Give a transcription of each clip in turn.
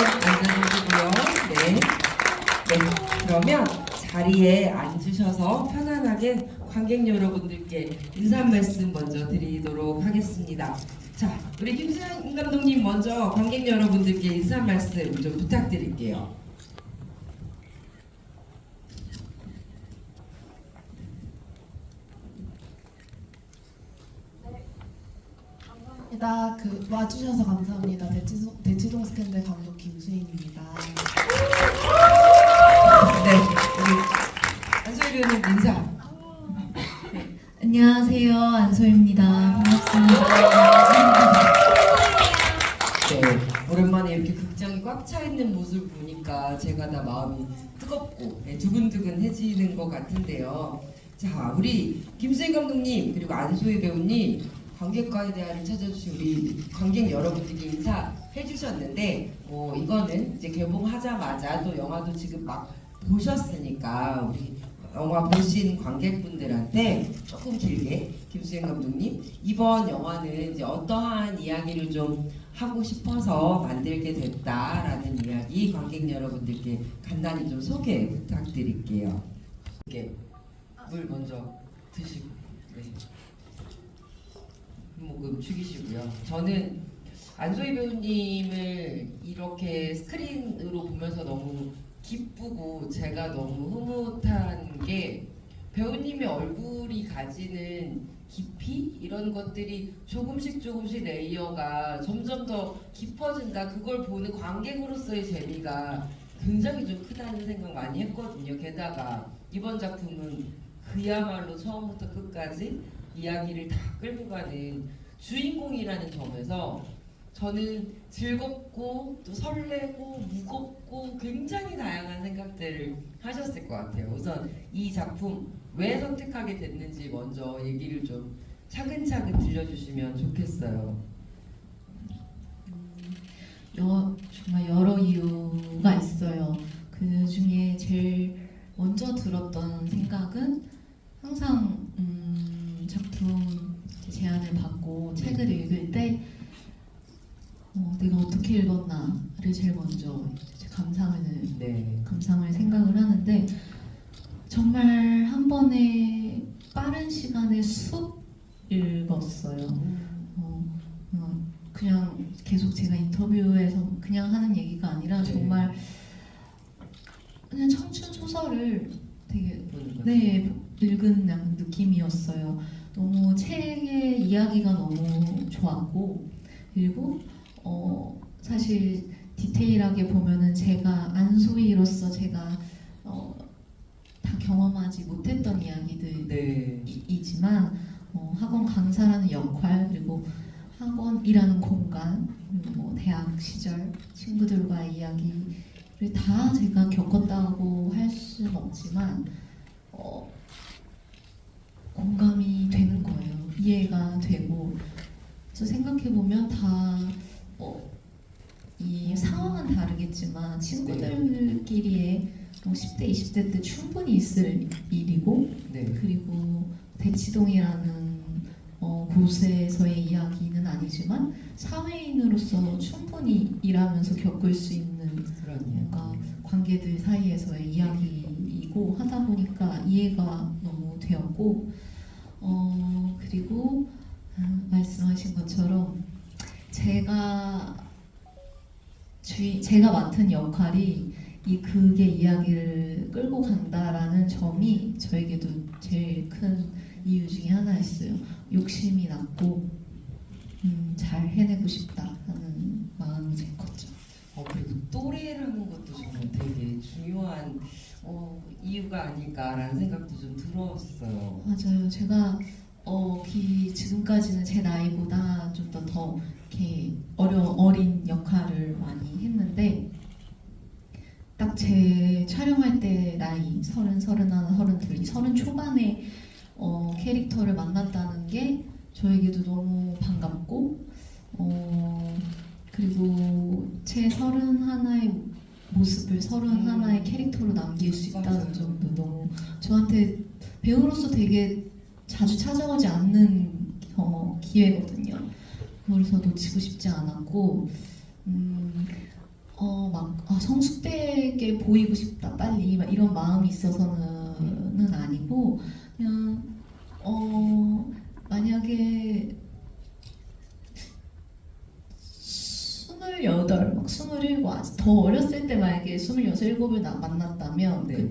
앉아주시고요. 네. 네. 그러면 자리에 앉으셔서 편안하게 관객 여러분들께 인사 말씀 먼저 드리도록 하겠습니다. 자, 우리 김수현 감독님 먼저 관객 여러분들께 인사 말씀 좀 부탁드릴게요. 와주셔서 감사합니다. 대치동 스캔들 감독 김수인입니다. 네, 우리 안소희 배우님 인사. 안녕하세요, 안소희입니다. 반갑습니다. 네, 오랜만에 이렇게 극장이 꽉 차 있는 모습을 보니까 제가 다 마음이 뜨겁고 두근두근해지는 것 같은데요. 자, 우리 김수인 감독님 그리고 안소희 배우님 관객과의 대화를 찾아주신 우리 관객 여러분들께 인사해 주셨는데 이거는 이제 개봉하자마자 또 영화도 지금 막 보셨으니까 우리 영화 보신 관객분들한테 조금 길게 김수현 감독님 이번 영화는 이제 어떠한 이야기를 좀 하고 싶어서 만들게 됐다라는 이야기 관객 여러분들께 간단히 좀 소개 부탁드릴게요. 이렇게 물 먼저 드시고 네. 목금 죽이시고요. 저는 안소희 배우님을 이렇게 스크린으로 보면서 너무 기쁘고 제가 너무 흐뭇한 게 배우님의 얼굴이 가지는 깊이 이런 것들이 조금씩 레이어가 점점 더 깊어진다. 그걸 보는 관객으로서의 재미가 굉장히 좀 크다는 생각 많이 했거든요. 게다가 이번 작품은 그야말로 처음부터 끝까지 이야기를 다 끌고 가는 주인공이라는 점에서 저는 즐겁고 또 설레고 무겁고 굉장히 다양한 생각들을 하셨을 것 같아요. 우선 이 작품 왜 선택하게 됐는지 먼저 얘기를 좀 차근차근 들려주시면 좋겠어요. 정말 여러 이유가 있어요. 그 중에 제일 먼저 들었던 생각은 항상 작품 제안을 받고 책을 읽을 때 내가 어떻게 읽었나를 제일 먼저 감상을 생각을 하는데 정말 한 번에 빠른 시간에 쑥 읽었어요. 그냥 계속 제가 인터뷰에서 그냥 하는 얘기가 아니라 정말 그냥 청춘 소설을 되게 읽은 느낌이었어요. 너무 책의 이야기가 너무 좋았고 그리고 사실 디테일하게 보면은 제가 안소희로서 제가 다 경험하지 못했던 이야기들이지만 학원 강사라는 역할 그리고 학원이라는 공간 그리고 대학 시절 친구들과의 이야기를 다 제가 겪었다고 할 수는 없지만 공감이 되는 거예요. 이해가 되고 그래서 생각해보면 다 이 상황은 다르겠지만 친구들끼리의 10대, 20대 때 충분히 있을 일이고 그리고 대치동이라는 곳에서의 이야기는 아니지만 사회인으로서 충분히 일하면서 겪을 수 있는 뭔가 관계들 사이에서의 이야기이고 하다 보니까 이해가 너무 되었고 그리고 말씀하신 것처럼 제가 맡은 역할이 이 극의 이야기를 끌고 간다라는 점이 저에게도 제일 큰 이유 중에 하나였어요. 욕심이 났고 잘 해내고 싶다라는 마음이 제일 컸죠. 그리고 또래라는 것도 정말 되게 중요한 이유가 아닐까라는 생각도 좀 들었어요. 맞아요. 제가 지금까지는 제 나이보다 좀 더 이렇게 어린 역할을 많이 했는데 딱 제 촬영할 때 나이 30, 31, 32, 30 초반에 캐릭터를 만났다는 게 저에게도 너무 반갑고 그리고 제 31의 모습을 31의 캐릭터로 남길 수 있다는 점도 너무 저한테 배우로서 되게 자주 찾아오지 않는 기회거든요. 그래서 놓치고 싶지 않았고 성숙되게 보이고 싶다 빨리 막 이런 마음이 있어서는 아니고 그냥 만약에 28, 막 27, 아직 더 어렸을 때 만약에 26, 7을 만났다면 네.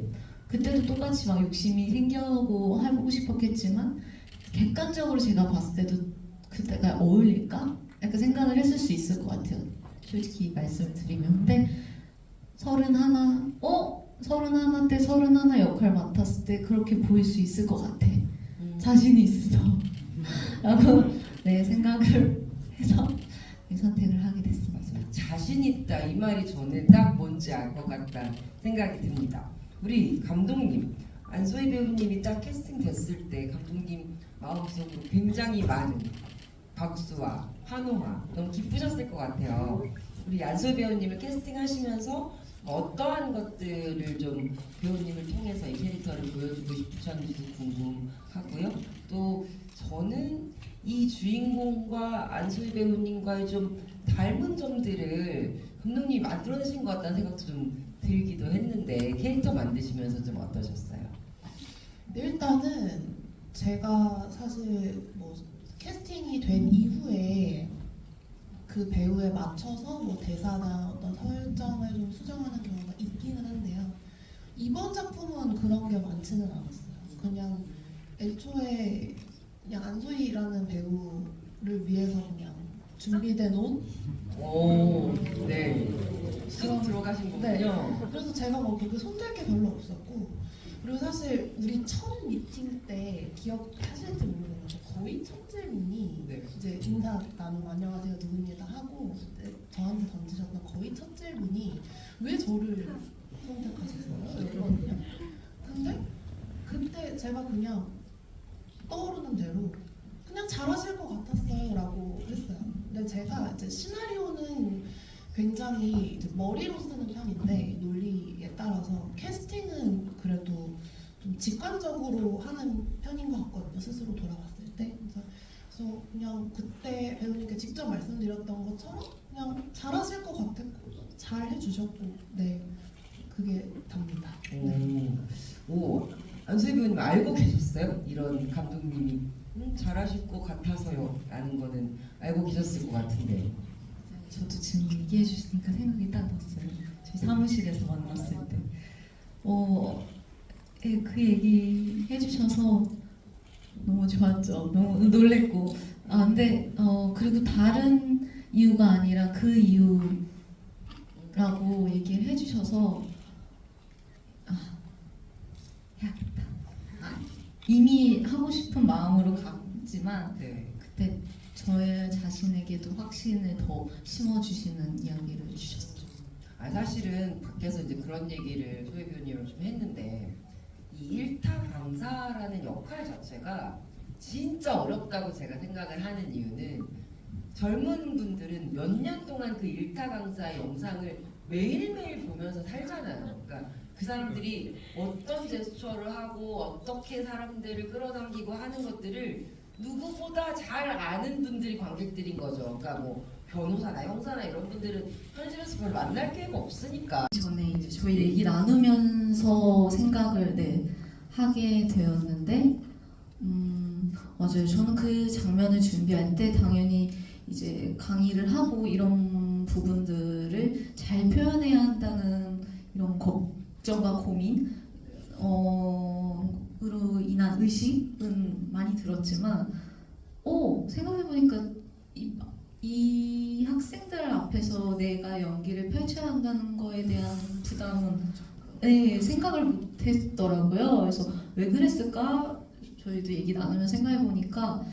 그때도 똑같이 막 욕심이 생겨고 해보고 싶었겠지만 객관적으로 제가 봤을 때도 그때가 어울릴까? 약간 생각을 했을 수 있을 것 같아요. 솔직히 말씀을 드리면. 근데 31 때 31 역할 맡았을 때 그렇게 보일 수 있을 것 같아. 자신이 있어. 라고 네, 생각을 해서 이 선택을 하게 됐습니다. 자신 있다 이 말이 저는 딱 뭔지 알 것 같다 생각이 듭니다. 우리 감독님 안소희 배우님이 딱 캐스팅 됐을 때 감독님 마음속으로 굉장히 많은 박수와 환호와 너무 기쁘셨을 것 같아요. 우리 안소희 배우님을 캐스팅하시면서 어떠한 것들을 좀 배우님을 통해서 이 캐릭터를 보여주고 싶으셨는지도 궁금하고요. 또 저는 이 주인공과 안소희 배우님과의 좀 닮은 점들을 감독님이 만들어내신 것 같다는 생각도 좀 들기도 했는데 캐릭터 만드시면서 좀 어떠셨어요? 일단은 제가 사실 뭐 캐스팅이 된 이후에 그 배우에 맞춰서 뭐 대사나 어떤 설정을 좀 수정하는 경우가 있기는 한데요. 이번 작품은 그런 게 많지는 않았어요. 그냥 애초에 그냥 안소희라는 배우를 위해서 그냥 준비된 옷? 오, 네. 그럼- 쑥 들어가신 네. 거군요. 그래서 제가 뭐 그렇게 손댈 게 별로 없었고, 그리고 사실 우리 첫 미팅 때 기억하실지 모르겠는데 거의 첫 질문이 네. 이제 인사 나누고 안녕하세요 누구입니다 하고 그때 저한테 던지셨던 거의 첫 질문이 왜 저를 선택하셨어요? 이거거든요. 근데 그때 제가 그냥 떠오르는 대로 그냥 잘하실 것 같았어요 라고 했어요. 근데 제가 이제 시나리오는 굉장히 이제 머리로 쓰는 편인데 논리에 따라서 캐스팅은 그래도 좀 직관적으로 하는 편인 것 같거든요. 스스로 돌아봤을 때. 그래서 그냥 그때 배우님께 직접 말씀드렸던 것처럼 그냥 잘하실 것 같았고 잘 해주셨고 네 그게 답니다. 네. 오, 안소희 배우님 알고 계셨어요? 이런 감독님이 잘하실 것 같아서요 라는 거는 알고 계셨을 것 같은데. 저도 지금 얘기해 주시니까 생각이 딱 났어요. 저희 사무실에서 만났을 때. 예, 그 얘기 해주셔서 너무 좋았죠. 너무 놀랬고. 근데 그리고 다른 이유가 아니라 그 이유라고 얘기를 해주셔서 해야겠다. 이미 하고 싶은 마음으로 갔지만 네. 그때 저의 자신에게도 확신을 더 심어주시는 이야기를 주셨죠. 사실은 밖에서 이제 그런 얘기를 소희 배우님이랑 좀 했는데 이 일타 강사라는 역할 자체가 진짜 어렵다고 제가 생각을 하는 이유는 젊은 분들은 몇 년 동안 그 일타 강사의 영상을 매일매일 보면서 살잖아요. 그러니까 그 사람들이 어떤 제스처를 하고 어떻게 사람들을 끌어당기고 하는 것들을 누구보다 잘 아는 분들이 관객들인 거죠. 그러니까 뭐 변호사나 형사나 이런 분들은 현실에서 별로 만날 기회가 없으니까. 전에 이제 저희 얘기 나누면서 생각을 하게 되었는데 맞아요. 저는 그 장면을 준비할 때 당연히 이제 강의를 하고 이런 부분들을 잘 표현해야 한다는 이런 걱정과 고민 으로 인한 의식은 많이 들었지만 생각해보니까 이 학생들 앞에서 내가 연기를 펼쳐야 한다는 거에 대한 부담은 생각을 못했더라고요. 그래서 왜 그랬을까? 저희도 얘기 나누면 생각해보니까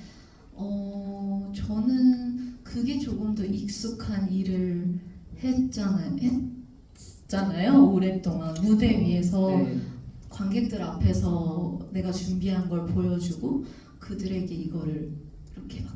저는 그게 조금 더 익숙한 일을 했잖아요. 오랫동안 무대 위에서 네. 관객들 앞에서 내가 준비한 걸 보여주고 그들에게 이거를 이렇게 막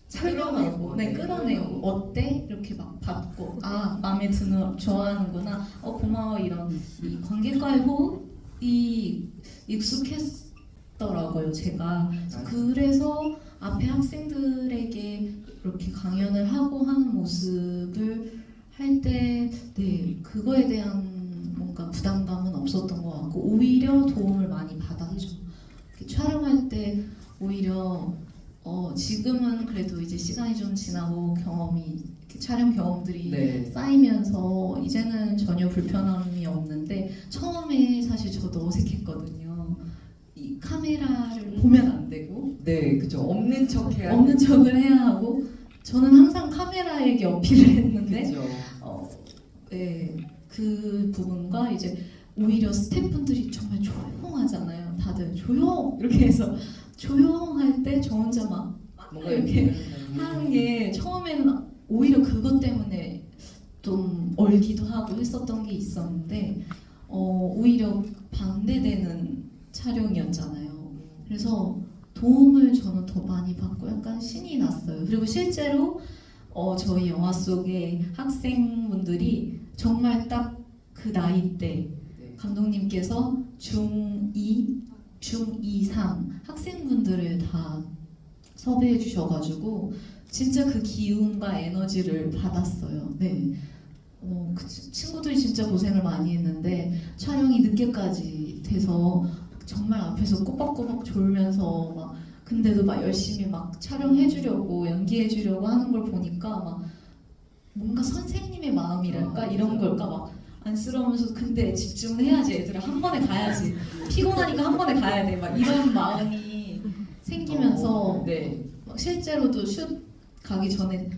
설명하고 끌어내고 어때? 이렇게 막 받고 마음에 드는 좋아하는구나 고마워 이런 이 관객과의 호흡이 익숙했더라고요 제가. 그래서 앞에 학생들에게 이렇게 강연을 하고 하는 모습을 할 때 네, 그거에 대한 뭔가 부담감은 없었던 것 같고 오히려 도움을 많이 받았죠. 촬영할 때 오히려 지금은 그래도 이제 시간이 좀 지나고 경험이 이렇게 촬영 경험들이 네. 쌓이면서 이제는 전혀 불편함이 없는데 처음에 사실 저도 어색했거든요. 이 카메라를 보면 안 되고 네, 그죠. 없는 척 해야 없는 척을 해야 하고 저는 항상 카메라에게 어필을 했는데 그죠. 네, 그 부분과 이제 오히려 스태프분들이 정말 조용하잖아요. 다들 조용 이렇게 해서 조용할 때 저 혼자 막 뭔가 이렇게 하는 게 처음에는 오히려 그것 때문에 좀 얼기도 하고 했었던 게 있었는데 오히려 반대되는 촬영이었잖아요. 그래서 도움을 저는 더 많이 받고 약간 신이 났어요. 그리고 실제로 저희 영화 속의 학생분들이 정말 딱 그 나이 때 네. 감독님께서 중2, 중2상 학생분들을 다 섭외해 주셔가지고 진짜 그 기운과 에너지를 받았어요. 네. 그 친구들이 진짜 고생을 많이 했는데 촬영이 늦게까지 돼서 정말 앞에서 꼬박꼬박 졸면서 막 근데도 막 열심히 막 촬영해 주려고 연기해 주려고 하는 걸 보니까 막 뭔가 선생님의 마음이랄까 이런 걸까 막 안쓰러우면서 근데 집중을 해야지 애들아 한 번에 가야지 피곤하니까 한 번에 가야 돼 막 이런 마음이 생기면서 네. 막 실제로도 슛 가기 전에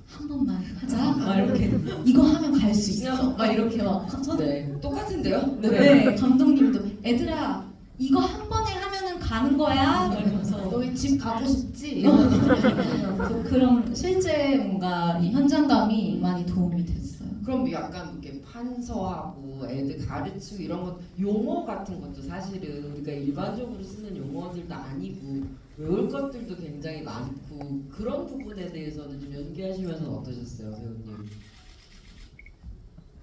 한 번만 하자 막 이렇게 이거 하면 갈 수 있어 막 이렇게 막 네. 똑같은데요? 네, 감독님도 애들아 이거 한 번에 하면은 가는 거야 막 이러면서 너희 집 가고 싶지? 그런 실제 뭔가 이 현장감이 많이 도움이 됐어요. 그럼 약간 이렇게 판서하고 애들 가르치고 이런 것 용어 같은 것도 사실은 우리가 일반적으로 쓰는 용어들도 아니고 외울 것들도 굉장히 많고 그런 부분에 대해서는 좀 연기하시면서 어떠셨어요, 배우님?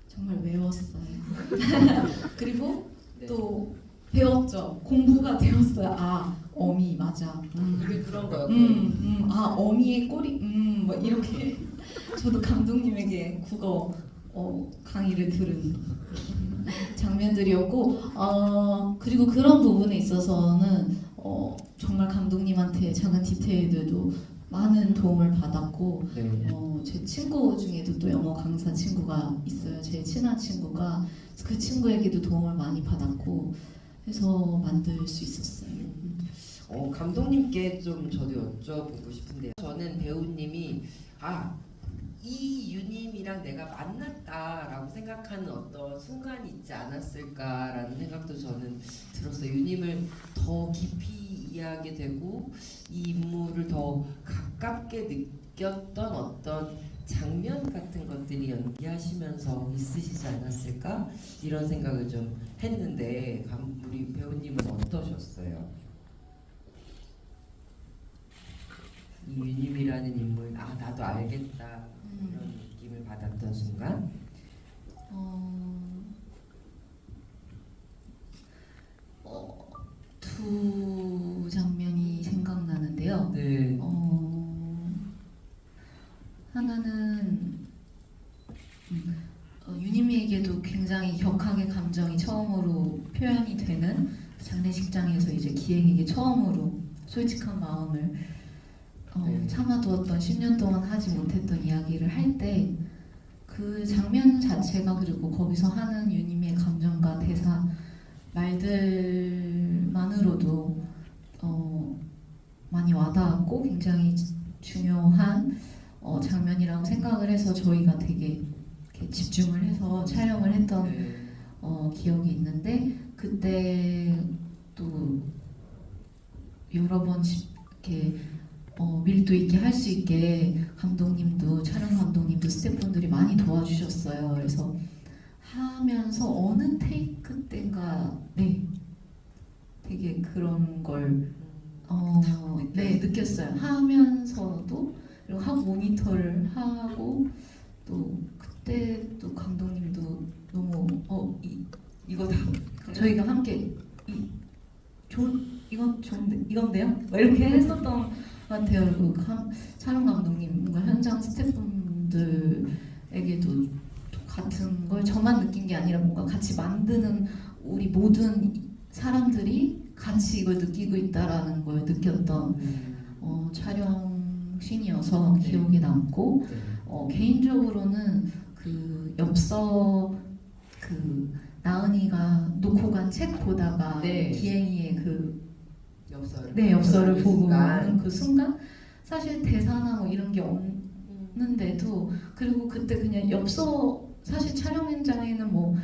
정말 외웠어요. 그리고 네. 또 배웠죠. 공부가 되었어요. 아 어미 맞아. 그게 그런 거요. 아 어미의 꼬리. 뭐 이렇게 저도 감독님에게 국어 강의를 들은 장면들이었고 그리고 그런 부분에 있어서는 정말 감독님한테 작은 디테일들도 많은 도움을 받았고 네. 제 친구 중에도 또 영어 강사 친구가 있어요. 제 친한 친구가 그 친구에게도 도움을 많이 받았고 해서 만들 수 있었어요. 감독님께 좀 저도 여쭤보고 싶은데요. 저는 배우님이 이 유님이랑 내가 만났다라고 생각하는 어떤 순간이 있지 않았을까라는 생각도 저는 들었어요. 유님을 더 깊이 이해하게 되고 이 인물을 더 가깝게 느꼈던 어떤 장면 같은 것들이 연기하시면서 있으시지 않았을까 이런 생각을 좀 했는데 우리 배우님은 어떠셨어요? 이 유님이라는 인물 나도 알겠다 이런 느낌을 받았던 순간 두 장면이 생각나는데요. 네. 하나는 유니미에게도 굉장히 격하게 감정이 처음으로 표현이 되는 장례식장에서 이제 기행에게 처음으로 솔직한 마음을 네. 참아두었던 10년 동안 하지 못했던 이야기를 할 때 그 장면 자체가 그리고 거기서 하는 유니미의 감정과 대사 말들만으로도 많이 와닿았고 굉장히 중요한 장면이라고 생각을 해서 저희가 되게 이렇게 집중을 해서 촬영을 했던 네. 기억이 있는데 그때 또 여러 번 이렇게 밀도 있게 할 수 있게 감독님도 촬영 감독님도 스태프분들이 많이 도와주셨어요. 그래서 하면서 어느 테이크 때인가 네 되게 그런 걸 네 느꼈어요. 하면서도 그리고 하고 모니터를 하고 또 그때 또 감독님도 너무 이거 다 저희가 함께 이건 좋은데 이건데요? 막 이렇게 했었던 것 같아요. 그리고 촬영 감독님, 뭔가 현장 스태프분들의 에게도 같은 걸 저만 느낀 게 아니라 뭔가 같이 만드는 우리 모든 사람들이 같이 이걸 느끼고 있다라는 걸 느꼈던 촬영 씬이어서 네. 기억에 남고 네. 개인적으로는 그 엽서 그 나은이가 놓고 간 책 보다가 네. 기행이의 그 엽서를 보고 순간. 하는 그 순간 사실 대사나 뭐 이런 게 없는데도 그리고 그때 그냥 엽서 사실 촬영 현장에는 뭐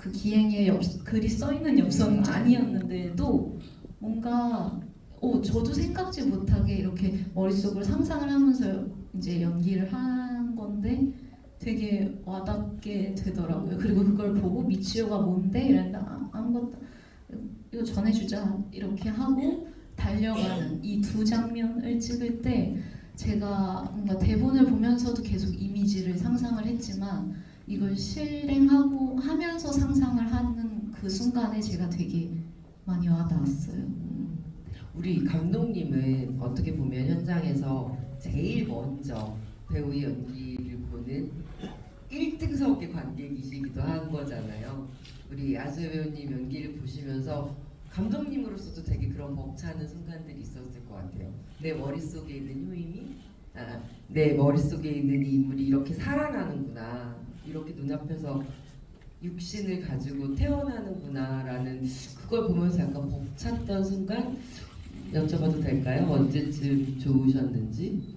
그 기행의 글이 써 있는 엽서는 아니었는데도 뭔가 저도 생각지 못하게 이렇게 머릿속으로 상상을 하면서 이제 연기를 한 건데 되게 와닿게 되더라고요. 그리고 그걸 보고 미치오가 뭔데? 이랬는데 아무것도 이거 전해주자 이렇게 하고 달려가는 이 두 장면을 찍을 때 제가 뭔가 대본을 보면서도 계속 이미지를 상상을 했지만 이걸 실행하고 하면서 상상을 하는 그 순간에 제가 되게 많이 와닿았어요. 우리 감독님은 어떻게 보면 현장에서 제일 먼저 배우의 연기를 보는 1등석의 관객이시기도 한 거잖아요. 우리 아수연 배우님 연기를 보시면서 감독님으로서도 되게 그런 벅차는 순간들이 있었을 것 같아요. 내 머릿속에 있는 효임이 내 머릿속에 있는 이 인물이 이렇게 살아나는구나, 이렇게 눈앞에서 육신을 가지고 태어나는구나 라는 그걸 보면서 약간 벅찼던 순간 여쭤봐도 될까요? 언제쯤 좋으셨는지?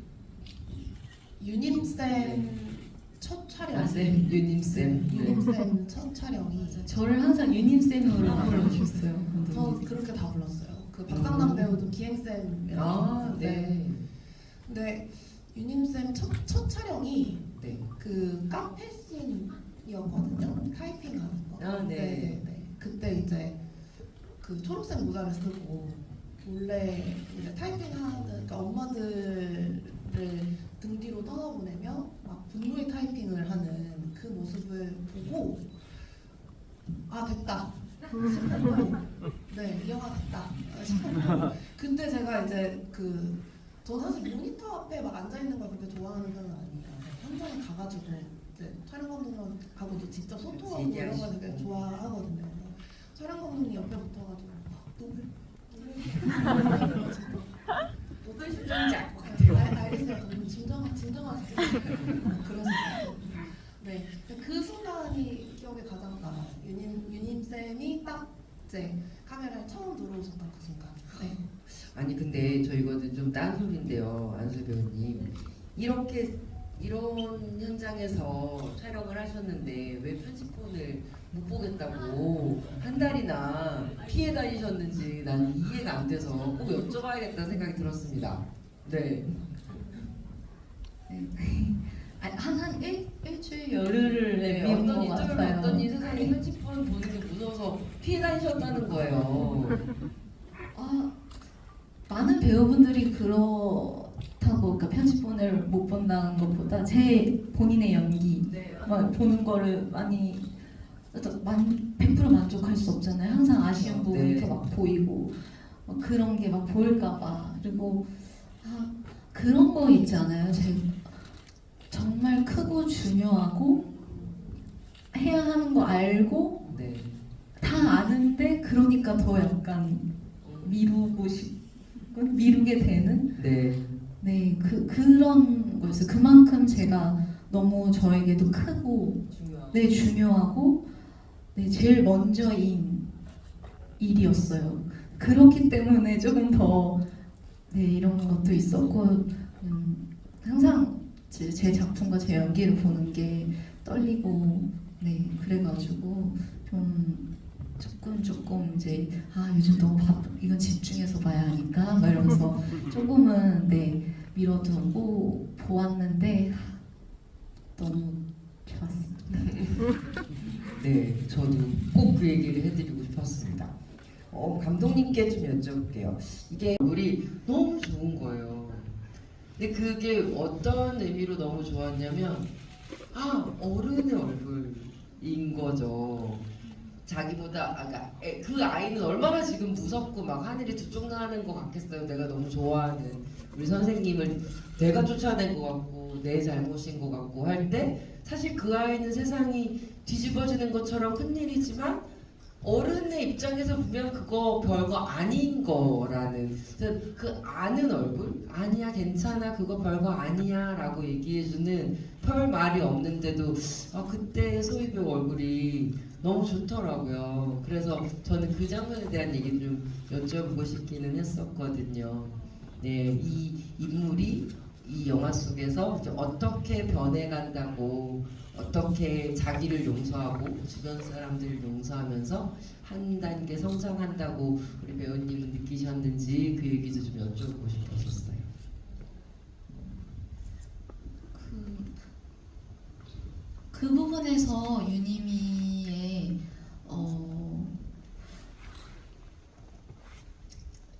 유님쌤 첫 촬영. 쌤, 유님쌤. 네. 유님쌤 첫 촬영이 저를 항상 유님쌤으로 불러주셨어요. 저 그렇게 다 불렀어요. 그 박상남 배우도 기행쌤. 네. 근데 유님쌤 첫 촬영이 네. 그 카페 씬이었거든요. 타이핑하는 거. 네. 그때 이제 그 초록색 모자를 쓰고 몰래 이제 타이핑하는, 그러니까 엄마들을 등 뒤로 떠나보내며 막 분노의 타이핑을 하는 그 모습을 보고 됐다 싶었고, 네, 이어가겠다 싶었고, 근데 제가 이제 저 사실 모니터 앞에 막 앉아 있는 걸 그렇게 좋아하는 편은 아니에요. 현장에 가가지고 이제 촬영 감독님하고도 직접 소통하고 이런 걸 되게 좋아하거든요. 촬영 감독님 옆에 붙어가지고 노벨 심정인지 알 것 같아요. 알겠어요. 진정하세요. 그러셨어요. 네, 그 순간이 기억에 가장 남아요. 유님 쌤이 딱 이제 카메라에 처음 들어오셨던 그 순간. 네. 아니 근데 저 이거는 좀 딴소리인데요, 안수 배우님. 이런 현장에서 촬영을 하셨는데 왜 편집본을 못 보겠다고 한 달이나 피해 다니셨는지 나는 이해가 안 돼서 꼭 여쭤봐야겠다는 생각이 들었습니다. 네. 한 일주일 열흘을 네, 내비운 어떤 것 이쪽을 같아요. 봤더니 세상에 편집본 보는 게 무서워서 피해 다니셨다는 거예요. 많은 배우분들이 그렇다고, 그러니까 편집본을 못 본다는 것보다 제 본인의 연기 네. 막 보는 거를 많이 100% 만족할 수 없잖아요. 항상 아쉬운 부분이 네. 이렇게 막 보이고 막 그런 게 막 보일까봐. 그리고 그런 거 있잖아요. 정말 크고 중요하고 해야 하는 거 알고 네. 다 아는데 그러니까 더 약간 미루고 싶은, 미루게 되는 네. 그런 거였어요. 그만큼 제가 너무 저에게도 크고 중요하고. 중요하고 제일 먼저인 일이었어요. 그렇기 때문에 조금 더 이런 것도 있었고, 항상 제 작품과 제 연기를 보는 게 떨리고 그래가지고 좀 조금 이제 요즘 너무 이건 집중해서 봐야 하니까 막 이러면서 조금은 미뤄두고 보았는데 너무 좋았습니다. 네, 저도 꼭 그 얘기를 해드리고 싶었습니다. 감독님께 좀 여쭤볼게요. 이게 우리 너무 좋은 거예요. 근데 그게 어떤 의미로 너무 좋았냐면 어른의 얼굴인 거죠. 자기보다 그 아이는 얼마나 지금 무섭고 막 하늘이 두 쪽 나는 것 같겠어요. 내가 너무 좋아하는 우리 선생님을 내가 쫓아낸 것 같고 같고 내 잘못인 것 같고 할 때 사실 그 아이는 세상이 뒤집어지는 것처럼 큰일이지만 어른의 입장에서 보면 그거 별거 아닌 거라는 그 아는 얼굴 아니야 괜찮아 그거 별거 아니야 라고 얘기해주는 별 말이 없는데도 그때 소희배우 얼굴이 너무 좋더라고요. 그래서 저는 그 장면에 대한 얘기 좀 여쭤보고 싶기는 했었거든요. 네, 이 인물이 이 영화 속에서 이제 어떻게 변해간다고 어떻게 자기를 용서하고 주변 사람들을 용서하면서 한 단계 성장한다고 우리 배우님은 느끼셨는지 그 얘기도 좀 여쭤보고 싶었었어요. 그 부분에서 유니미에게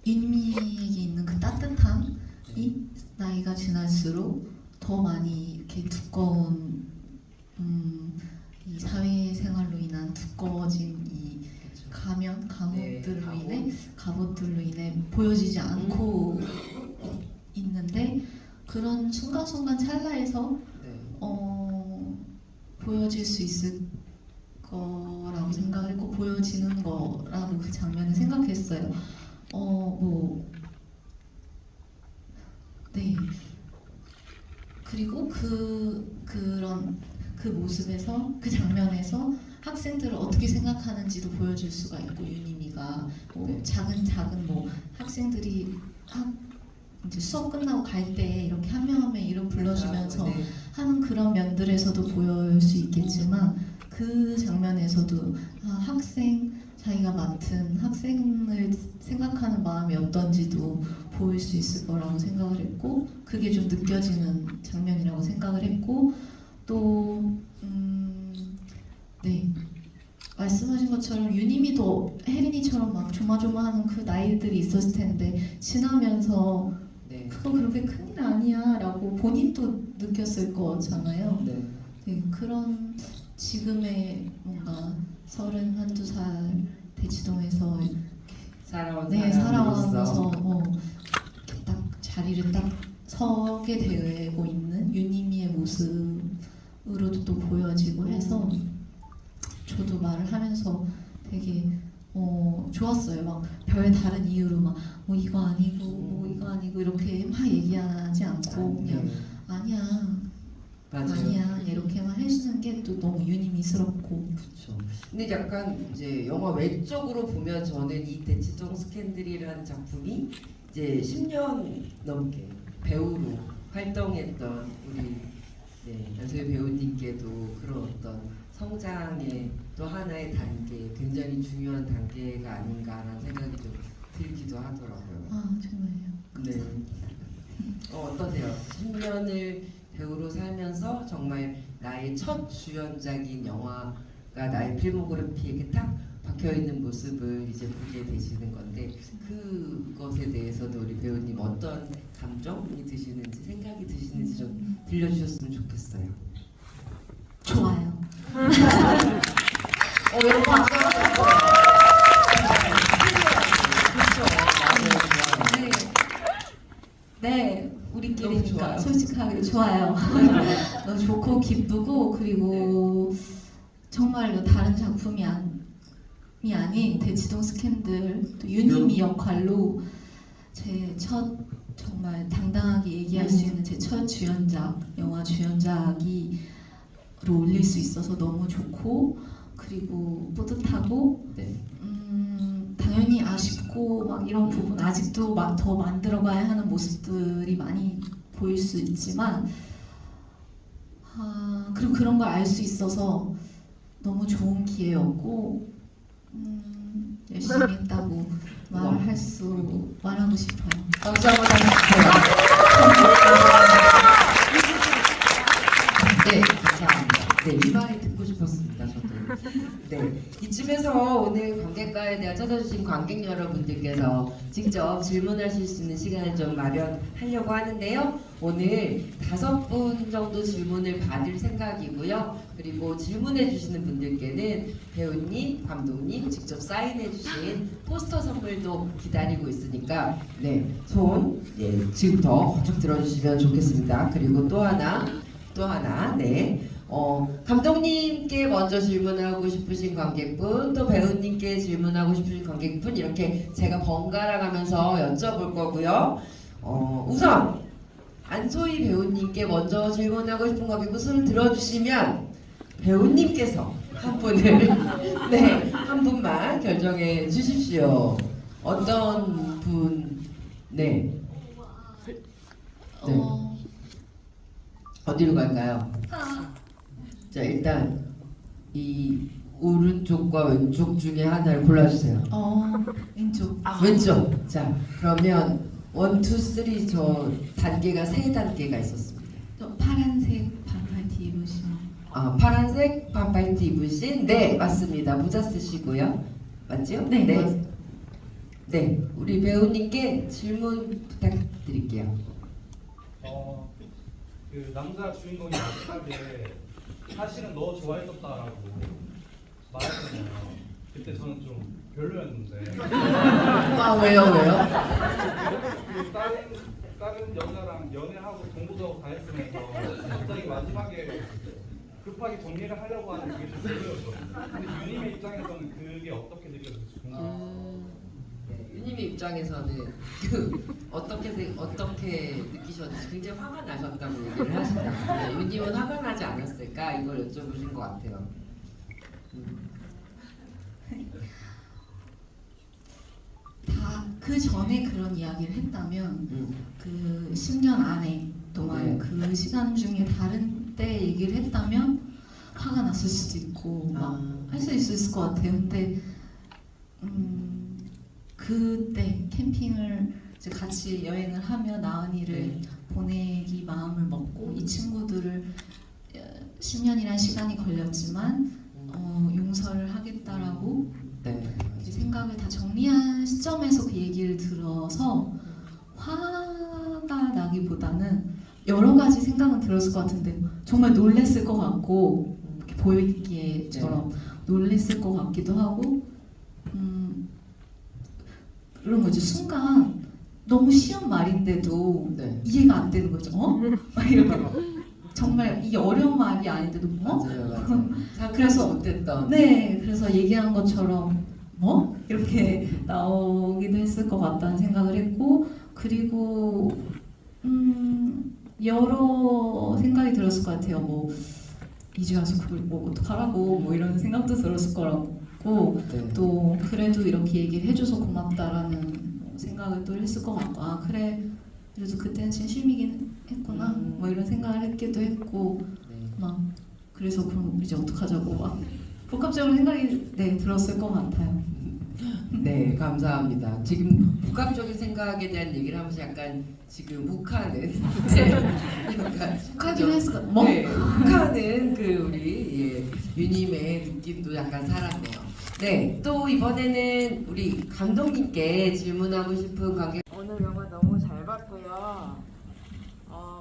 있는 그 따뜻함이 나이가 지날수록 더 많이 이렇게 두꺼운 이 사회생활로 인한 두꺼워진 이 갑옷들로 인해 보여지지 않고 있는데 그런 순간순간 찰나에서 네. 보여질 수 있을 거라고 생각을 했고 보여지는 거라고 그 장면을 생각했어요. 네. 그리고 그런 그 모습에서 그 장면에서 학생들을 어떻게 생각하는지도 보여줄 수가 있고 유니미가 네. 작은 학생들이 이제 수업 끝나고 갈 때 이렇게 한 명 한 명 이름 불러주면서 네. 하는 그런 면들에서도 보일 수 있겠지만 그 장면에서도 자기가 맡은 학생을 생각하는 마음이 어떤지도 보일 수 있을 거라고 생각을 했고 그게 좀 느껴지는 장면이라고 생각을 했고 또 네. 말씀하신 것처럼 유니미도 혜린이처럼 막 조마조마하는 그 나이들이 있었을 텐데 지나면서 네. 그거 그렇게 큰일 아니야 라고 본인도 느꼈을 거잖아요. 네. 네, 그런 지금의 뭔가 31~32살 대치동에서 살아온 살아와서 사람으로서 이렇게 딱 자리를 딱 서게 되고 있는 유니미의 모습으로도 또 보여지고 해서 저도 말을 하면서 되게 좋았어요. 막 별 다른 이유로 막 이거 아니고 이거 아니고 이렇게 막 얘기하지 않고 그냥 아니야 맞아요. 아니야 이렇게만 해주는 게 또 너무 유니미스럽고 그렇죠. 근데 약간 이제 영화 외적으로 보면 저는 이 대치동 스캔들이라는 작품이 이제 10년 넘게 배우로 활동했던 우리 연소희 배우님께도 그런 어떤 성장의 또 하나의 단계, 굉장히 중요한 단계가 아닌가라는 생각이 좀 들기도 하더라고요. 정말요. 네. 어떠세요? 10년을 배우로 살면서 정말 나의 첫 주연작인 영화가 나의 필모그래피에 이렇게 딱 박혀있는 모습을 이제 보게 되시는 건데 그것에 대해서도 우리 배우님 어떤 감정이 드시는지 생각이 드시는지 좀 들려주셨으면 좋겠어요. 좋아요. 여러분 네, 너무 우리끼리니까 좋아요. 솔직하게 좋아요. 너무 좋고 기쁘고 그리고 정말로 다른 작품이 아닌 대치동 스캔들 또 유니미 역할로 제 첫 정말 당당하게 얘기할 수 있는 제 첫 주연작 영화 주연작이 로 올릴 수 있어서 너무 좋고 그리고 뿌듯하고 네. 당연히 아쉽고 막 이런 부분 아직도 막 더 만들어가야 하는 모습들이 많이 보일 수 있지만 그리고 그런 걸 알 수 있어서 너무 좋은 기회였고 열심히 했다고 말하고 싶어요. 박수 한번 해주세요. 네, 감사합니다. 네, 이 말이 듣고 싶었습니다, 저도. 네, 이쯤에서 오늘 관객과에 대한 찾아주신 관객 여러분들께서 직접 질문하실 수 있는 시간을 좀 마련하려고 하는데요. 오늘 5분 정도 질문을 받을 생각이고요. 그리고 질문해 주시는 분들께는 배우님, 감독님 직접 사인해 주신 포스터 선물도 기다리고 있으니까 네, 손 지금부터 쭉 들어주시면 좋겠습니다. 그리고 또 하나, 네. 감독님께 먼저 질문하고 싶으신 관객분, 또 배우님께 질문하고 싶으신 관객분 이렇게 제가 번갈아 가면서 여쭤볼 거고요. 우선 안소희 배우님께 먼저 질문하고 싶은 관객분 손을 들어주시면 배우님께서 한 분을 네, 한 분만 결정해 주십시오. 어떤 분? 네. 어디로 갈까요? 자, 일단 이 오른쪽과 왼쪽 중에 하나를 골라주세요. 왼쪽. 왼쪽. 자, 그러면 1, 2, 3 저 단계가 3단계가 있었습니다. 또 파란색 반팔티 입으신. 파란색 반팔티 입으신 네, 맞습니다. 모자 쓰시고요. 맞죠? 네, 맞아요. 네, 우리 배우님께 질문 부탁드릴게요. 그 남자 주인공이 마지막에 사실은 너 좋아했었다라고 말했잖아요. 그때 저는 좀 별로였는데. 왜요? 그 다른 여자랑 연애하고 공부도 하고 다 했으면서 갑자기 마지막에 급하게 정리를 하려고 하는 그게 좀 별로였거든요. 근데 유님의 입장에서는 그게 어떻게 느껴졌을지 궁금해요. 네, 유님의 입장에서는 어떻게 느끼셨는지 굉장히 화가 나셨다고 얘기를 하시다. 네, 유님은 화가 나지 않았을까 이걸 여쭤보신 것 같아요. 다 그 전에 그런 이야기를 했다면 그 10년 안에 동안 네. 그 시간 중에 다른 때 얘기를 했다면 화가 났을 수도 있고 할 수 있을 것 같아요. 근데 그때 캠핑을 이제 같이 여행을 하며 나은이를 보내기 마음을 먹고 이 친구들을 10년이란 시간이 걸렸지만 용서를 하겠다라고 네. 이제 생각을 다 정리한 시점에서 그 얘기를 들어서 화가 나기보다는 여러 가지 생각은 들었을 것 같은데 정말 놀랬을 것 같고 이렇게 보이기에처럼 놀랬을 것 같기도 하고 그런 거죠. 순간 너무 쉬운 말인데도 네. 이해가 안 되는 거죠. 막 이렇게 정말 이게 어려운 말이 아닌데도 맞아요. 그래서- 그래서 못했던. 네, 그래서 얘기한 것처럼 이렇게 나오기도 했을 것 같다는 생각을 했고 그리고 여러 생각이 들었을 것 같아요. 이제 와서 그걸 어떡하라고 이런 생각도 들었을 거라고 네. 또 그래도 이렇게 얘기를 해줘서 고맙다라는 생각을 또 했을 것 같고 그래 그래도 그때는 진심이긴 했구나 이런 생각을 했기도 했고 네. 그래서 그럼 이제 어떡하자고 복합적으로 생각이 들었을 것 같아요. 네, 감사합니다. 지금 복합적인 생각에 대한 얘기를 하면서 약간 지금 욱하는 네. 약간 욱하긴 했어. 네, 욱하는 우리 유님의 느낌도 약간 살았네요. 네, 또 이번에는 우리 감독님께 질문하고 싶은 관객. 오늘 영화 너무 잘 봤고요.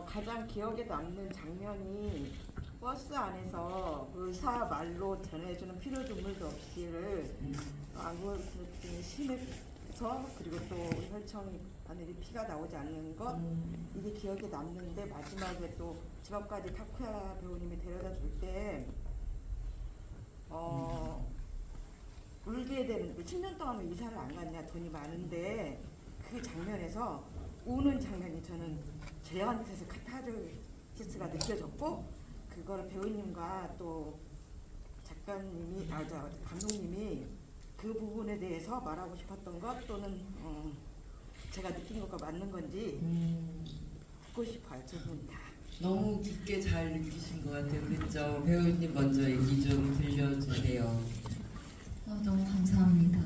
가장 기억에 남는 장면이 버스 안에서 의사 말로 전해주는 필요주물도 없이를 안구 심해서 그리고 또 혈청 바늘이 피가 나오지 않는 것 이게 기억에 남는데 마지막에 또 집 앞까지 타쿠야 배우님이 데려다 줄 때 울게 되는 10년 동안 왜 이사를 안 갔냐 돈이 많은데 그 장면에서 우는 장면이 저는 저한테서 카타르시스가 느껴졌고 그거를 배우님과 또 작가님이 감독님이 그 부분에 대해서 말하고 싶었던 것 또는 제가 느낀 것과 맞는 건지 듣고 싶어요. 두 분 다. 너무 깊게 잘 느끼신 것 같아요. 그렇죠? 배우님 먼저 얘기 좀 들려주세요. 너무 감사합니다.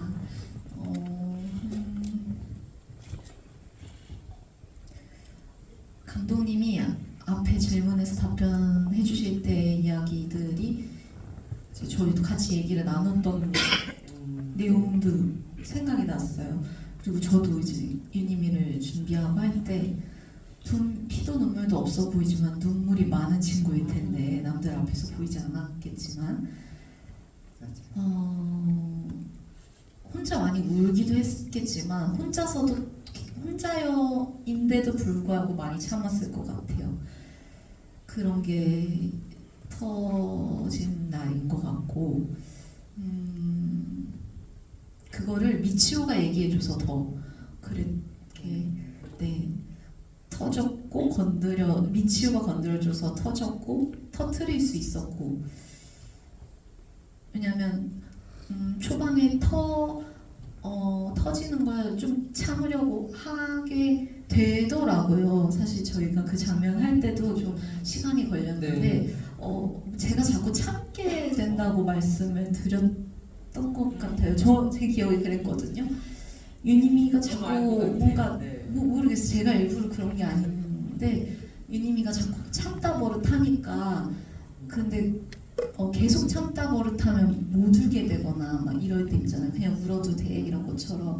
감독님이 앞에 질문에서 답변해 주실 때 이야기들이 이제 저희도 같이 얘기를 나눴던 내용도 생각이 났어요. 그리고 저도 이제 유니미를 준비하고 할 때 피도 눈물도 없어 보이지만 눈물이 많은 친구일 텐데 남들 앞에서 보이지 않았겠지만 혼자 많이 울기도 했겠지만 혼자여인데도 불구하고 많이 참았을 것 같아요. 그런 게 터진 날인 것 같고 그거를 미치오가 얘기해줘서 더 그렇게 네 터졌고 미치오가 건드려줘서 터졌고 터트릴 수 있었고 왜냐면 초반에 터지는 걸 좀 참으려고 하게 되더라고요. 사실 저희가 그 장면 할 때도 좀 시간이 걸렸는데 제가 자꾸 참게 된다고 말씀을 드렸던 것 같아요. 제 기억이 그랬거든요. 유니미가 자꾸 뭔가 모르겠어요. 제가 일부러 그런 게 아닌데 유니미가 자꾸 참다 버릇하니까 근데 계속 참다 버릇하면 못 울게 되거나 막 이럴 때 있잖아요. 그냥 울어도 돼 이런 것처럼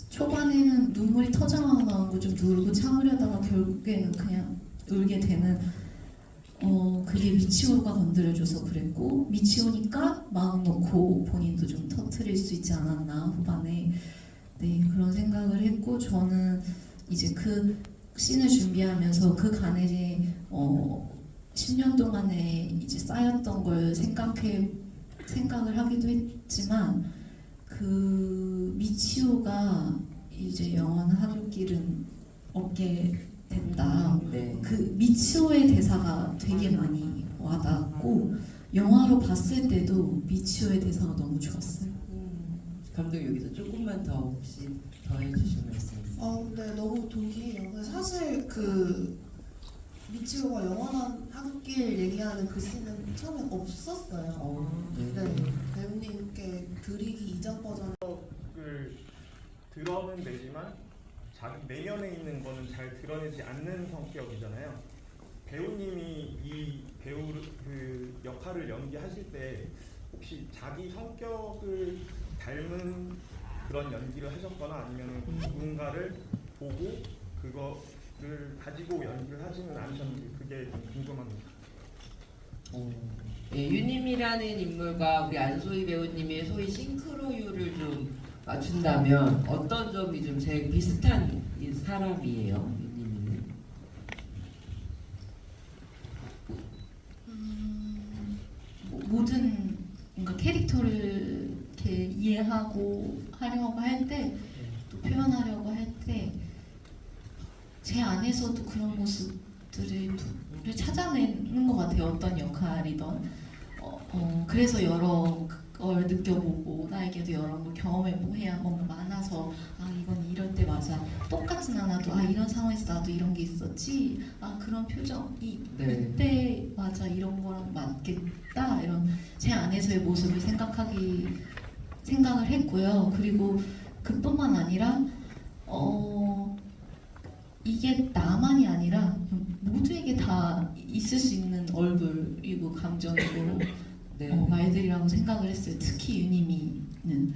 초반에는 눈물이 터져나오고 좀 누르고 참으려다가 결국에는 그냥 울게 되는 그게 미치오가 건드려줘서 그랬고 미치오니까 마음 놓고 본인도 좀 터트릴 수 있지 않았나 후반에 네 그런 생각을 했고 저는 이제 그 씬을 준비하면서 그 간에 10년 동안에 이제 쌓였던 걸 생각을 하기도 했지만 그 미치오가 이제 영원한 하굣길은 없게 된다. 네. 그 미치오의 대사가 되게 많이 와닿았고 영화로 봤을 때도 미치오의 대사가 너무 좋았어요. 감독 여기서 조금만 더 혹시 더 해주실 말씀 있어요? 네, 너무 동의해요. 근데 사실 그 미치오가 영원한 하굣길 얘기하는 그 씬은 처음에 없었어요. 네, 배우님께 드리기 이전 버전. 을 드러는 내지만 자기 내면에 있는 거는 잘 드러내지 않는 성격이잖아요. 배우님이 이 배우 그 역할을 연기하실 때 혹시 자기 성격을 닮은 그런 연기를 하셨거나 아니면 누군가를 보고 그거를 가지고 연기를 하지는 않으셨는지 그게 좀 궁금합니다. 예, 유님이라는 인물과 우리 안소희 배우님의 소위 싱크로율을 좀 맞춘다면 어떤 점이 좀 제일 비슷한 사람이에요, 유님이는? 모든 뭔가 캐릭터를 이렇게 이해하고 하려고 할 때 또 표현하려고 할 때 제 안에서도 그런 모습들을 찾아내는 것 같아요. 어떤 역할이든 그래서 여러 걸 느껴보고 나에게도 여러 걸 경험해보고 해야 뭔가 많아서 이건 이럴 때 맞아 똑같진 않아도 이런 상황에서 나도 이런 게 있었지 그런 표정이 네. 이때 맞아 이런 거랑 맞겠다 이런 제 안에서의 모습을 생각을 했고요. 그리고 그뿐만 아니라 이게 나만이 아니라 모두에게 다 있을 수 있는 얼굴이고 감정이고 네. 말들이라고 생각을 했어요. 특히 유니미는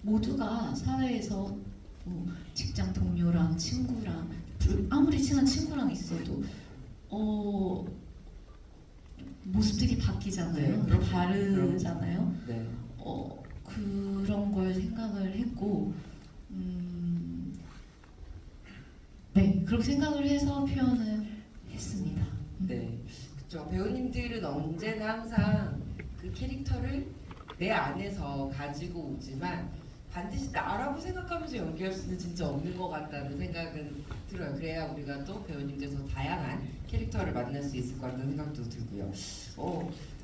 모두가 사회에서 직장 동료랑 친구랑 아무리 친한 친구랑 있어도 모습들이 바뀌잖아요. 네. 다르잖아요. 네. 그런 걸 생각을 했고 네 그렇게 생각을 해서 표현을 했습니다. 네. 그렇죠. 배우님들은 언제나 항상 그 캐릭터를 내 안에서 가지고 오지만 반드시 나라고 생각하면서 연기할 수는 진짜 없는 것 같다는 생각은 들어요. 그래야 우리가 또 배우님께서 다양한 캐릭터를 만날 수 있을 것 같다는 생각도 들고요.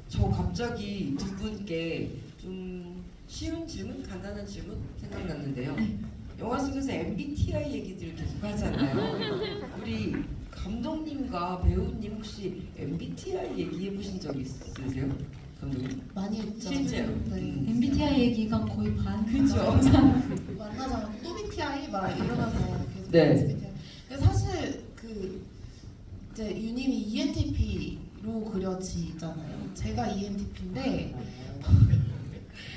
저 갑자기 두 분께 좀 쉬운 질문, 간단한 질문 생각났는데요. 영화 속에서 MBTI 얘기들 계속 하잖아요. 우리 감독님과 배우님 혹시 MBTI 얘기해 보신 적 있으세요? 감독님? 많이 했죠. 실제로? 네. MBTI 얘기가 거의 반 그쵸. 만나자마자 또 BTI 막 이러면서 계속 네. MBTI. 근데 사실 그 이제 유님이 ENTP로 그려지잖아요. 제가 ENTP인데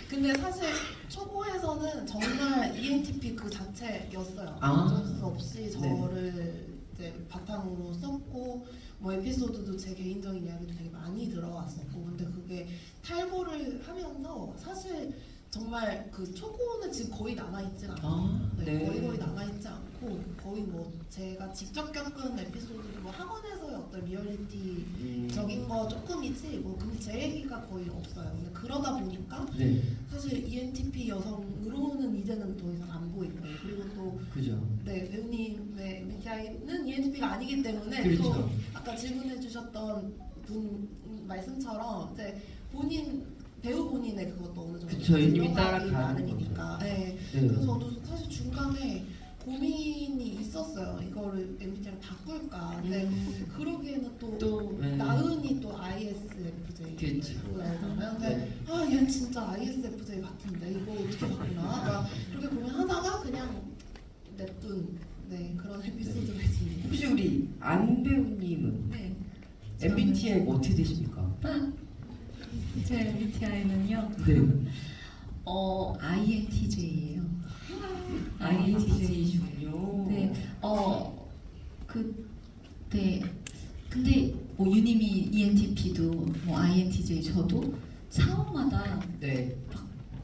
근데 사실 초고에서는 정말 ENTP 그 자체였어요. 아. 어쩔 수 없이 저를 이제 바탕으로 썼고 뭐 에피소드도 제 개인적인 이야기도 되게 많이 들어왔었고 근데 그게 탈고를 하면서 사실 정말 그 초고는 지금 거의 남아있지 않아요. 아, 네. 거의 남아있지 않고 거의 뭐 제가 직접 겪은 에피소드도 뭐 학원에서의 어떤 리얼리티적인 거 조금이지 뭐 근데 제 얘기가 거의 없어요. 근데 그러다 보니까 네, 사실 ENTP 여성으로는 이제는 더 이상 안 보이고 그리고 또 그죠. 네, 배우님의 MBTI는 ENTP가 아니기 때문에 그렇죠. 또 아까 질문해 주셨던 분 말씀처럼 이제 배우 본인의 그것도 어느 정도 그쵸, 이미 들어가기 따라가는 나름이니까. 네. 네. 그래서 저도 사실 중간에 고민이 있었어요. 이거를 MBTI를 바꿀까. 근데 그러기에는 또 네. 나은이 또 ISFJ 그쵸. 나오잖아요. 근데 네. 얘는 진짜 ISFJ 같은데 이거 어떻게 바꾸나? 막 그렇게 고민하다가 그냥 냅둔 그런 에피소드가 있습니다. 혹시 우리 안 배우님은 네. MBTI가 어떻게 되십니까? 제 MBTI는요. 네. INTJ예요. INTJ군요. 네. 네. 근데 뭐 유님이 ENTP도 뭐 INTJ 저도 상황마다 네.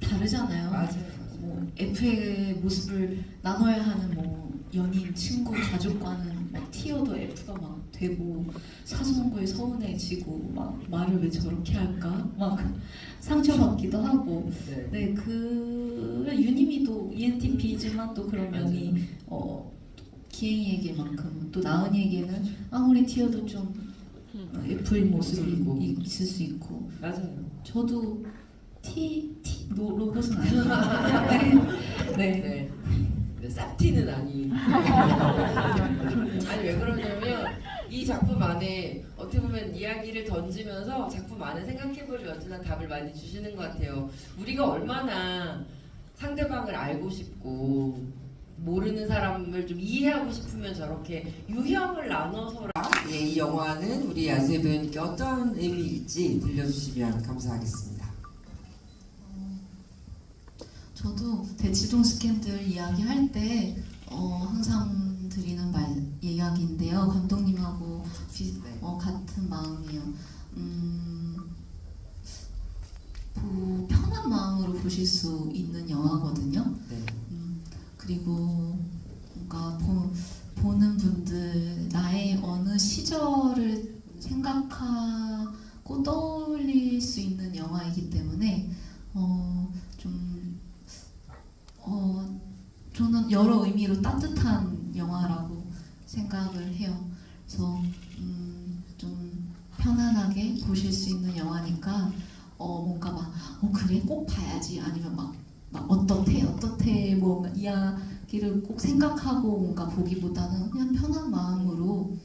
다르잖아요. 맞아요. 뭐 F의 모습을 나눠야 하는 뭐 연인, 친구, 가족과는 막 T여도 F가 막 되고 사소한 서운해지고 막 말을 왜 저렇게 할까 막 상처받기도 하고 네. 네 유님이도 ENTP지만 또 그런 면이 기행이에게만큼 또 나은이에게는 아무리 T여도 좀 F인 모습이 있을 수 있고 맞아요. 저도 로봇은 아니에요. 네. 네. 쌉티는 아닌. 아니 왜 그러냐면 이 작품 안에 어떻게 보면 이야기를 던지면서 작품 안에 생각해볼 여지나 답을 많이 주시는 것 같아요. 우리가 얼마나 상대방을 알고 싶고 모르는 사람을 좀 이해하고 싶으면 저렇게 유형을 나눠서 예, 이 영화는 우리 안수혜 배우님께 어떤 의미일지 들려주시면 감사하겠습니다. 저도 대치동 스캔들 이야기할 때 항상 드리는 이야기인데요. 감독님하고 같은 마음이에요. 편한 마음으로 보실 수 있는 영화거든요. 네. 그리고 뭔가 보는 분들 나의 어느 시절을 생각하고 떠올릴 수 있는 영화이기 때문에 저는 여러 의미로 따뜻한 영화라고 생각을 해요. 그래서 좀 편안하게 보실 수 있는 영화니까 뭔가 막 그래 꼭 봐야지 아니면 막 어떻대 뭐 이야기를 꼭 생각하고 뭔가 보기보다는 그냥 편한 마음으로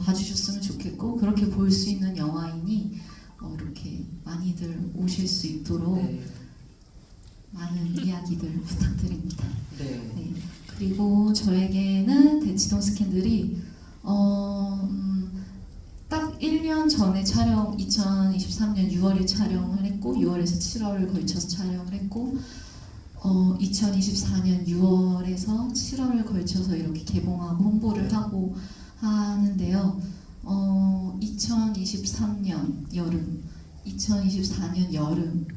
봐주셨으면 좋겠고 그렇게 볼 수 있는 영화이니 이렇게 많이들 오실 수 있도록 네. 많은 이야기들 부탁드립니다. 네. 네. 그리고 저에게는 대치동 스캔들이 딱 1년 전에 2023년 6월에 촬영을 했고 6월에서 7월을 걸쳐서 촬영을 했고 2024년 6월에서 7월을 걸쳐서 이렇게 개봉하고 홍보를 하고 하는데요. 2023년 여름, 2024년 여름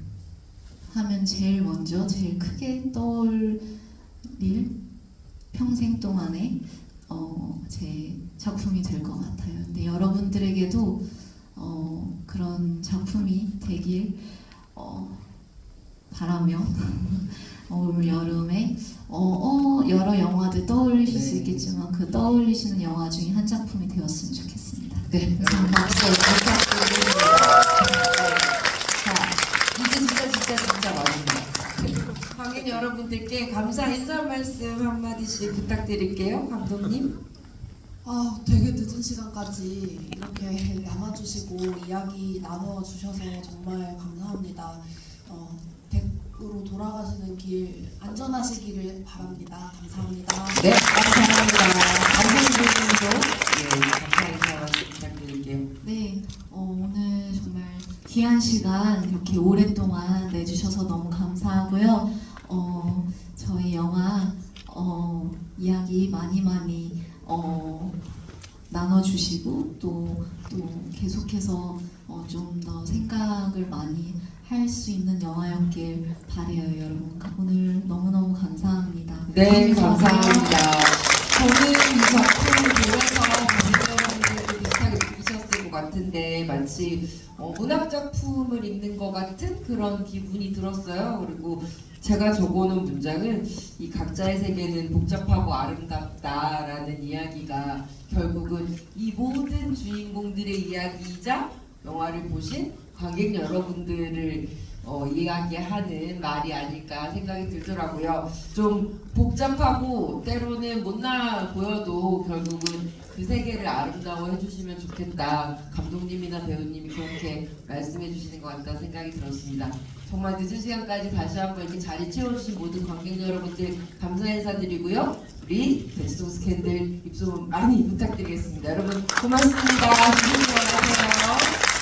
하면 제일 크게 떠올릴 평생 동안에 제 작품이 될 것 같아요. 근데 여러분들에게도 그런 작품이 되길 바라며 올 여름에 여러 영화들 떠올리실 수 있겠지만 그 떠올리시는 영화 중에 한 작품이 되었으면 좋겠습니다. 네. 감사합니다. 박수 부탁드립니다. 자, 이제 진짜 마지막. 관객 여러분들께 감사 인사 말씀 한마디씩 부탁드릴게요. 감독님. 되게 늦은 시간까지 이렇게 남아주시고 이야기 나눠주셔서 정말 감사합니다. 댁으로 돌아가시는 길 안전하시기를 바랍니다. 감사합니다. 네, 감사합니다. 안수혜 배우님도 감사 인사 말씀 부탁드릴게요. 네, 귀한 시간 이렇게 오랫동안 내주셔서 너무 감사하고요. 저희 영화 이야기 많이 나눠주시고 또 계속해서 좀 더 생각을 많이 할 수 있는 영화였길 바라요, 여러분. 오늘 너무너무 감사합니다. 네, 감사합니다. 저는 이 작품을 보면서 관객여러분들도 비슷하게 느끼셨을 것 같은데 마치 문학 작품을 읽는 것 같은 그런 기분이 들었어요. 그리고 제가 적어놓은 문장은 이 각자의 세계는 복잡하고 아름답다라는 이야기가 결국은 이 모든 주인공들의 이야기이자 영화를 보신 관객 여러분들을 이야기하는 말이 아닐까 생각이 들더라고요. 좀 복잡하고 때로는 못나 보여도 결국은 그 세계를 아름다워해 주시면 좋겠다. 감독님이나 배우님이 그렇게 말씀해 주시는 것 같다는 생각이 들었습니다. 정말 늦은 시간까지 다시 한번 이렇게 자리 채워주신 모든 관객 여러분들 감사 인사드리고요. 우리 대치동 스캔들 입소문 많이 부탁드리겠습니다. 여러분 고맙습니다. 조심히 들어가세요.